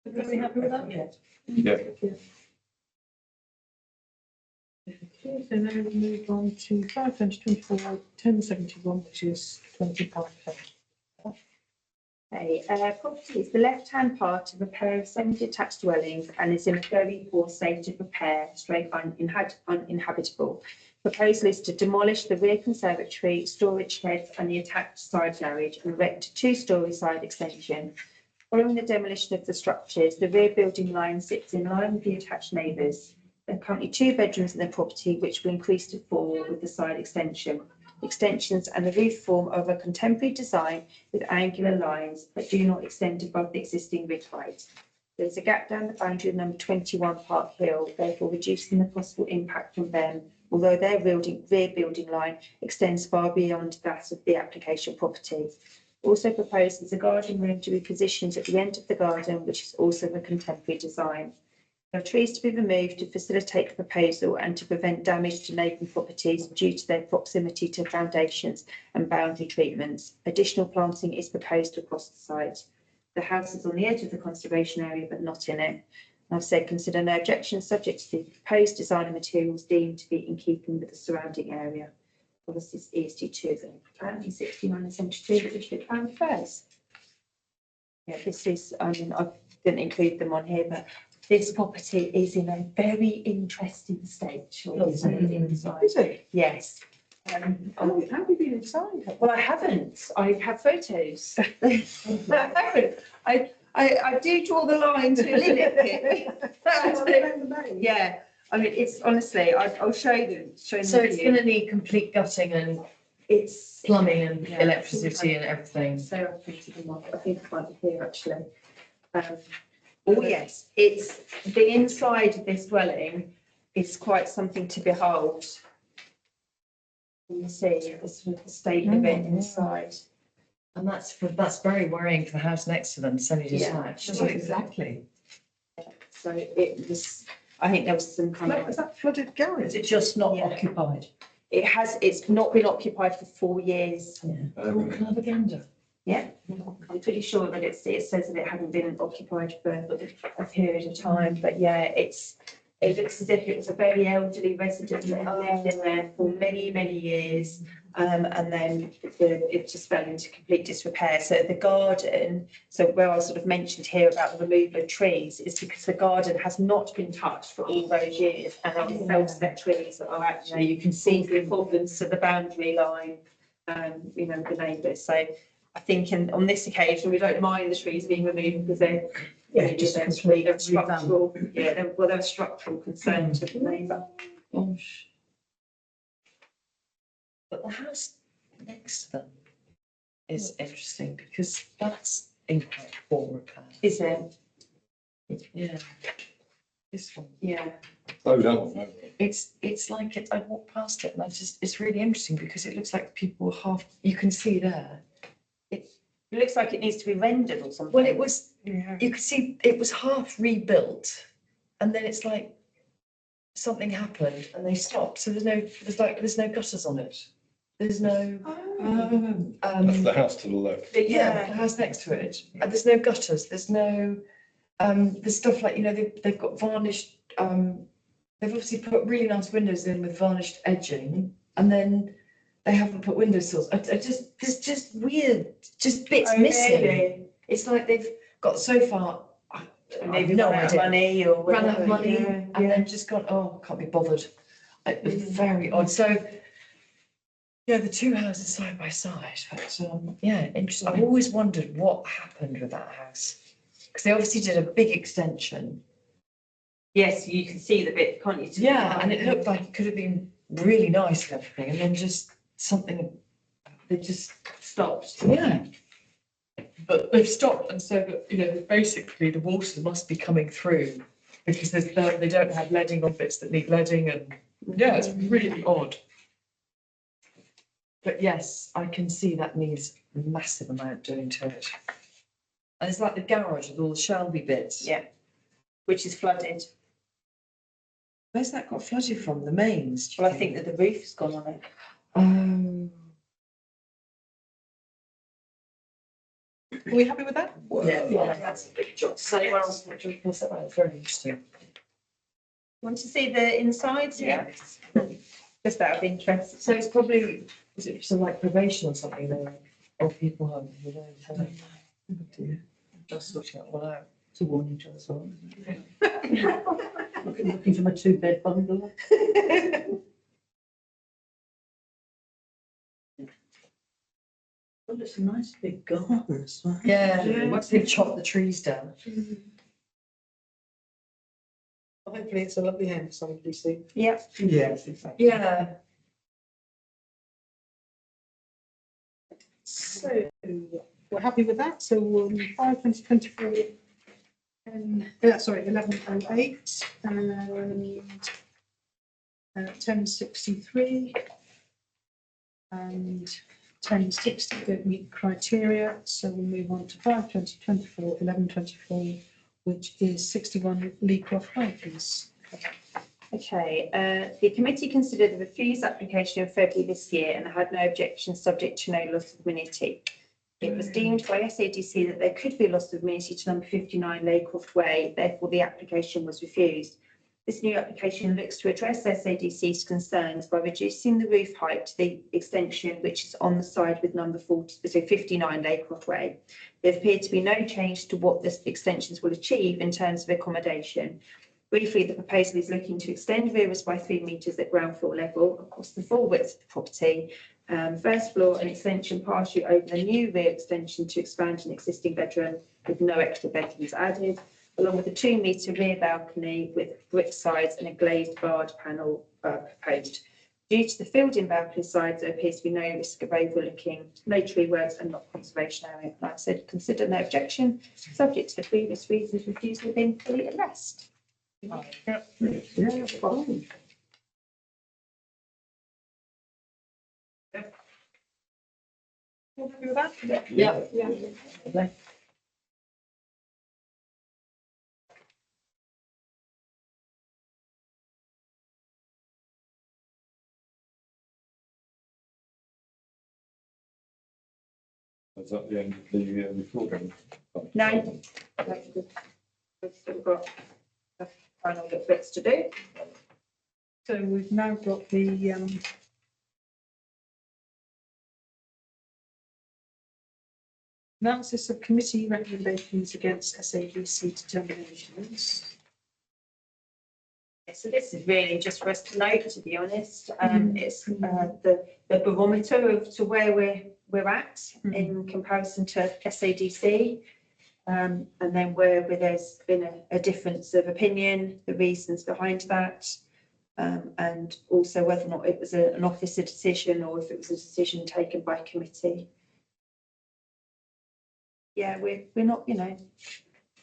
Are we happy with that yet? Yeah. Okay, so now we move on to 524, 1071, which is 20 Park Hill. Okay, property is the left-hand part of a pair of semi-detached dwellings and is in a very poor state of repair, straight uninhabitable. Proposal is to demolish the rear conservatory, storage sheds and the attached side garage and erect a 2-storey side extension. Following the demolition of the structures, the rear building line sits in line with the attached neighbours. There are currently 2 bedrooms in the property, which will increase to 4 with the side extension. Extensions and the roof form of a contemporary design with angular lines that do not extend above the existing ridge height. There is a gap down the boundary of number 21 Park Hill, therefore reducing the possible impact from them, although their rear building line extends far beyond that of the application property. Also proposes a garden room to be positioned at the end of the garden, which is also of a contemporary design. There are trees to be removed to facilitate the proposal and to prevent damage to neighbouring properties due to their proximity to foundations and boundary treatments. Additional planting is proposed across the site. The house is on the edge of the conservation area, but not in it. I've said consider no objections subject to the proposed design and materials deemed to be in keeping with the surrounding area. Well, this is ESG2, then apparently 69 and 72, but we should plan first. Yeah, this is, I mean, I didn't include them on here, but this property is in a very interesting state. Shall we say, inside? Is it? Yes. How have you been inside? Well, I haven't. I have photos. I haven't. I do draw the lines really nitpick. Yeah, I mean, it's honestly, I'll show them. So it's going to need complete gutting and It's. plumbing and Yeah. electricity and everything. So I printed them off. I think it might be here actually. Oh yes, it's the inside of this dwelling is quite something to behold. You see the sort of the state of it inside. And that's very worrying for the house next to them, semi-detached. Yeah. Exactly. So it was, I think there was some kind Is of, that flooded garage? Is it just not Yeah. occupied? it's not been occupied for 4 years. Oh, propaganda. Yeah, I'm pretty sure that it says that it hadn't been occupied for a period of time, but yeah, it looks as if it was a very elderly resident that had lived in there for many, many years. And then it just fell into complete disrepair. So the garden, so where I sort of mentioned here about the removal of trees is because the garden has not been touched for all those years. And it's fellspeck trees that are actually, you can see the importance of the boundary line, you know, the neighbours. So I think on this occasion, we don't mind the trees being removed because they're, Just they're complete they're structural, they're a structural concern to the neighbour. Gosh. But the house next to them is interesting because that's in quite poor repair. Is it? Yeah. This one. Yeah. Oh, that one, no. It's like I walked past it and it's really interesting because it looks like people were you can see there. It looks like it needs to be rendered or something. Well, it was, Yeah. you could see it was half rebuilt and then it's like something happened and they stopped. So there's no gutters on it. There's no, That's the house to the left. yeah, the house next to it. And there's no gutters. There's no, there's stuff like, you know, they've got varnished, they've obviously put really nice windows in with varnished edging and then they haven't put windowsills. There's just weird, just bits missing. Really? It's like they've got so far, Maybe no run out of idea. money or Run out whatever. of money Yeah, and then just gone, oh, can't be bothered. It was very odd. So, yeah, the two houses side by side, but yeah, interesting. I've always wondered what happened with that house. Because they obviously did a big extension. Yes, you can see the bit, can't you? to the Yeah, right? and it looked like it could have been really nice and everything, and then just something, they just Stopped. yeah. But they've stopped, and so that, you know, basically the water must be coming through because they don't have leading on bits that need leading, and yeah, it's really odd. But yes, I can see that needs a massive amount doing to it. And it's like the garage with all the Shelby bits. Yeah. Which is flooded. Where's that got flooded from? The mains? do you Well, I think that the roof has gone on it. Are we happy with that? Yeah, that's a big job. So anyone else want to report that? That's very interesting. Want to see the inside? Yeah. Just out of interest. So it's probably, is it some like probation or something there? Or people home, you know, just sorting it all out. To warn each other, so. Looking for my 2-bed bungalow. Well, it's a nice big garden as well. Yeah, once they've chopped the trees down. Hopefully it's a lovely house, somebody soon. Yeah. Yes, exactly. Yeah. So we're happy with that. So we'll 5/2024 and 11:08 and 10:63 and 1060 don't meet criteria, so we'll move on to 5/20/24, 11/24, which is 61 Lee Croft Way, please. Okay, the committee considered the refused application in February this year and had no objection subject to no loss of amenity. It was deemed by SADC that there could be a loss of amenity to number 59 Laycroft Way, therefore the application was refused. This new application looks to address SADC's concerns by reducing the roof height to the extension which is on the side with number 59 Laycroft Way. There appeared to be no change to what the extensions will achieve in terms of accommodation. Briefly, the proposal is looking to extend rears by 3 metres at ground floor level across the full width of the property. First floor, an extension partially over the new rear extension to expand an existing bedroom with no extra bedrooms added, along with a 2 metre rear balcony with brick sides and a glazed barred panel proposed. Due to the filled-in balcony sides, there appears to be no risk of overlooking no tree works and not conservation area. Like I said, consider no objection, subject to the previous reasons refusal being fully addressed. Yeah, fine. Happy with that? Yeah. Is that the end of the report? then? No. We've still got the final little bits to do. So we've now got the analysis of committee recommendations against SADC determinations. So this is really just for us to note, to be honest. It's the barometer of to where we're at in comparison to SADC. And then where there's been a difference of opinion, the reasons behind that. And also whether or not it was an officer decision or if it was a decision taken by committee. Yeah, we're not, we're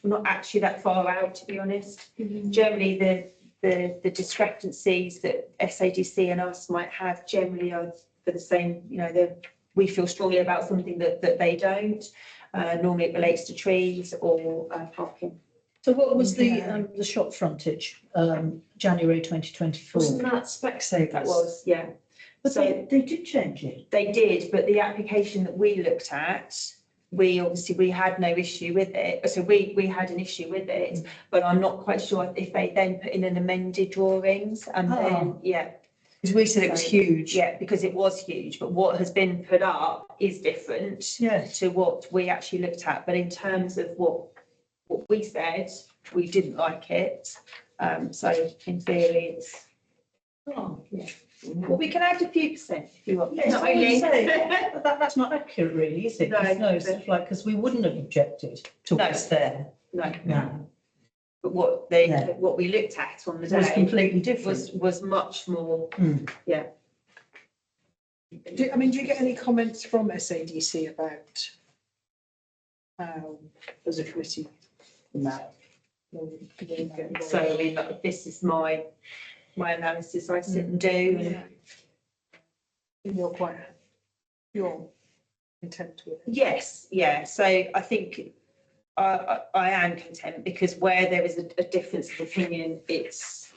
not actually that far out, to be honest. Generally, the discrepancies that SADC and us might have generally are for the same, we feel strongly about something that they don't. Normally it relates to trees or parking. So what was the shop frontage, January 2024? Wasn't that Specsavers? That was, yeah. But So they did change it. they did, but the application that we looked at, we had no issue with it. So we had an issue with it, but I'm not quite sure if they then put in an amended drawings and then, yeah. Because we said it was huge. Yeah, because it was huge, but what has been put up is different Yes. to what we actually looked at. But in terms of what we said, we didn't like it. So in theory, it's, Oh, yeah. well, we can add a few percent if you want. Yes, Not I would only- say, but that's not accurate really, is it? No, 'Cause no, but- stuff like, because we wouldn't have objected to No. what's there. No, No. but what Yeah. what we looked at on the It was day completely different. was much more, yeah. Do you get any comments from SADC about as a committee? No. So I mean, this is my analysis I sit and do. And You're content with it? yes, yeah. So I think I am content because where there is a difference of opinion, it's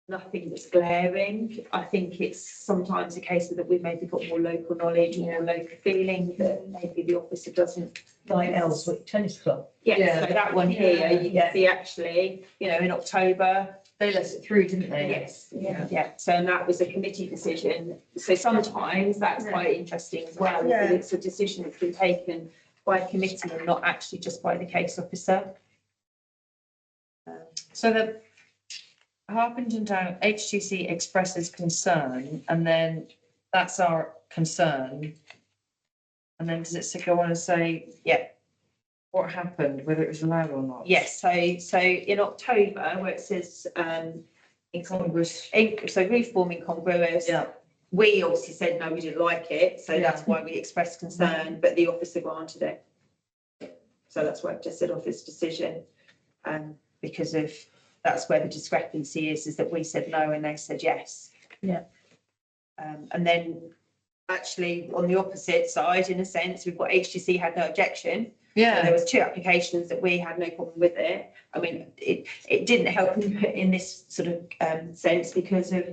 nothing that's glaring. I think it's sometimes a case that we've maybe got more local knowledge, more local feeling that maybe the officer doesn't. Like Ellswick Tennis Club. Yeah, Yeah. so that one here, you Yeah. can see actually, in October. They let it through, didn't they? Yes, Yeah. yeah, so and that was a committee decision. So sometimes that's quite interesting as well. Yeah. It's a decision that's been taken by a committee and not actually just by the case officer. So the Harpenden Down HTC expresses concern, and then that's our concern. And then does it go on and say, Yeah. what happened, whether it was allowed or not? Yes, so in October, where it says Congress. so roof form incongruous. Yeah. We obviously said no, we didn't like it, so that's why we expressed concern, but the officer granted it. So that's why I've just said office decision, because of, that's where the discrepancy is that we said no and they said yes. Yeah. And then actually on the opposite side, in a sense, we've got HTC had no objection. So there Yeah, was 2 applications that we had no problem with it. I mean, it didn't help in this sort of sense because of,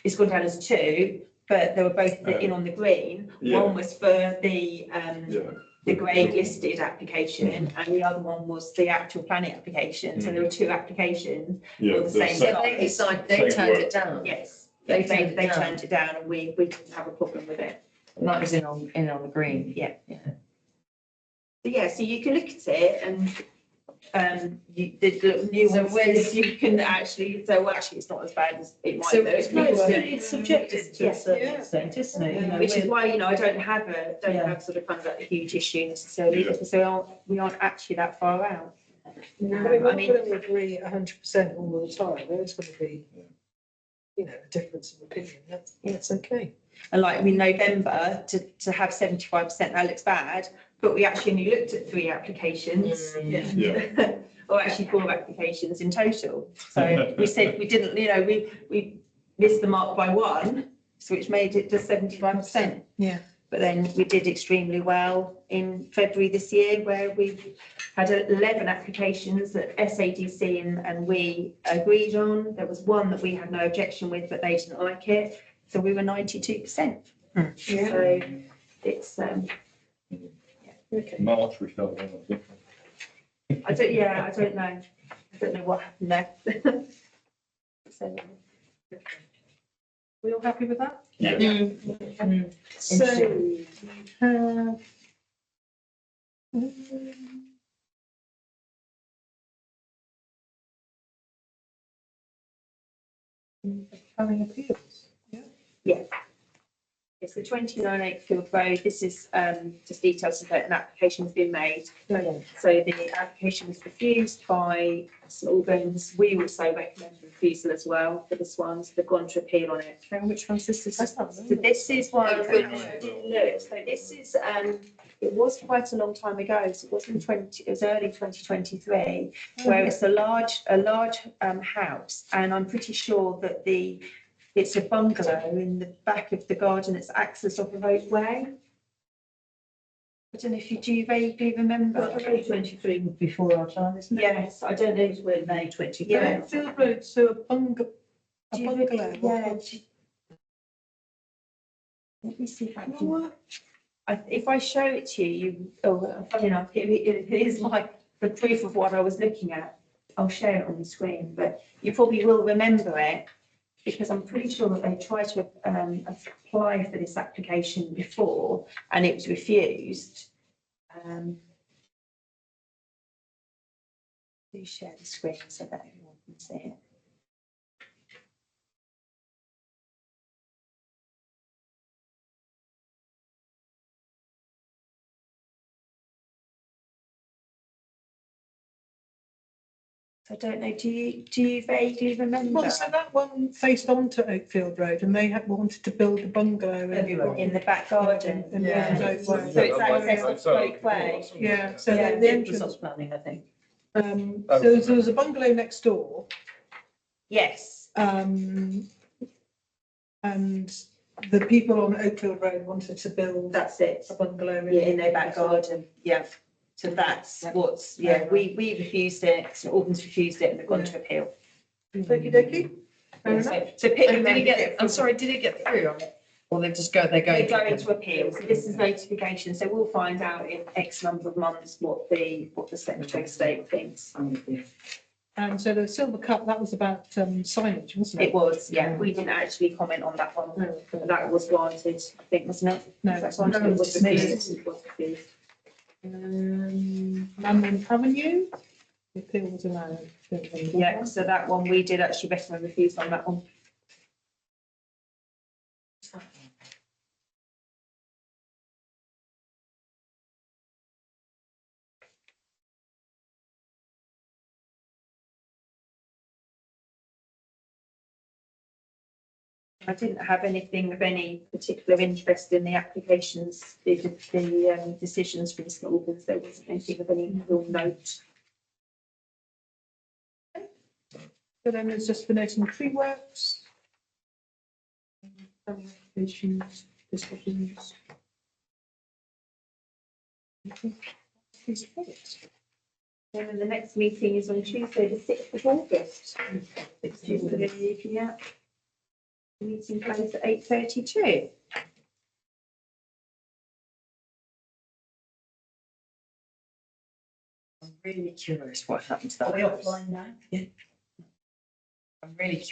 it's gone down as 2, but they were both in on the green. Yeah. One was for the Yeah. grade listed application, and the other one was the actual planning application. So there were 2 applications. Yeah. Or the same so size. they decided, they Same turned work. it down. Yes, They they turned it down. turned it down, and we didn't have a problem with it. And that was in on the green. Yeah. Yeah. So yeah, so you can look at it and you, the little nuances, you can actually, so actually it's not as bad as it might So be. it's No, not- it's subjective to a certain extent, isn't it? You know, Which is we're- why, you know, I don't have Yeah. sort of kind of like a huge issue necessarily, Yeah. because we aren't actually that far out. But I we're not mean- going to agree 100% all the time. There's going to be, you know, a difference of opinion. That's okay. And like in November, to have 75%, that looks bad, but we actually only looked at 3 applications. Yeah. Yeah. Or actually 4 applications in total. So we said we didn't, you know, we missed the mark by 1, so which made it to 75%. Yeah. But then we did extremely well in February this year, where we had 11 applications that SADC and we agreed on. There was 1 that we had no objection with, but they didn't like it. So we were 92%. So it's, Okay. March we felt that, I think. I don't know. I don't know what happened there. So, We all happy with that? Yeah. So we have. Having appeals. it's the 29 Akefield Road. This is just details of that an application has been made. So the application was refused by St Albans. We also recommend refusal as well for this one. So they've gone to appeal on it. And which one's this? So this is one. Oh, good. Look, so this is it was quite a long time ago. So it was it was early 2023, where it's a large house, and I'm pretty sure that it's a bungalow in the back of the garden. It's access off of Oak Way. I don't know if do you vaguely remember? Well, 2023 was before our time, isn't it? Yes, I don't know. We're May 23. Yeah. Field Road, so a bungalow. Do you- bungalow. Yeah. Let me see if I can. If I show it to you, funny enough, it is like the proof of what I was looking at. I'll share it on the screen, but you probably will remember it because I'm pretty sure that they tried to apply for this application before and it was refused. Do share the screen so that everyone can see it. I don't know, do you vaguely remember? Well, so that one faced onto Oakfield Road and they had wanted to build a bungalow In the back garden. in Yeah. the Oak Way. So it's access to Oak Way. Yeah, so Yeah, the It was entrance, us planning, I think. so there was a bungalow next door, Yes, and the people on Oakfield Road wanted to build that's it. a bungalow Yeah, in their back garden, yeah. So that's what's, yeah, we refused it, St Albans refused it and they've gone to appeal. Okey dokey. Fair enough. So Pitt And did it remembered get, it. I'm sorry, did it get through on it? Or they're They're going? going to appeal, so this is notification, so we'll find out in X number of months what the Secretary of State thinks. And so the Silver Cup, that was about signage, wasn't it? It was, yeah, we didn't actually comment on that one, that was granted, I think, wasn't it? No, That's no, one, it was it's me. refused. It was refused. Manman Avenue, the appeal was allowed. Yeah, so that one, we did actually recommend refuse on that one. I didn't have anything of any particular interest in the applications, the decisions for the St Albans. There wasn't anything of any real note. So then there's just the noting tree works. Applications discussions? Please vote. Then the next meeting is on Tuesday, the 6th of August. Yeah. Meeting closed at 8:32. I'm really curious what happened to Are that we house. offline now? Yeah. I'm really curious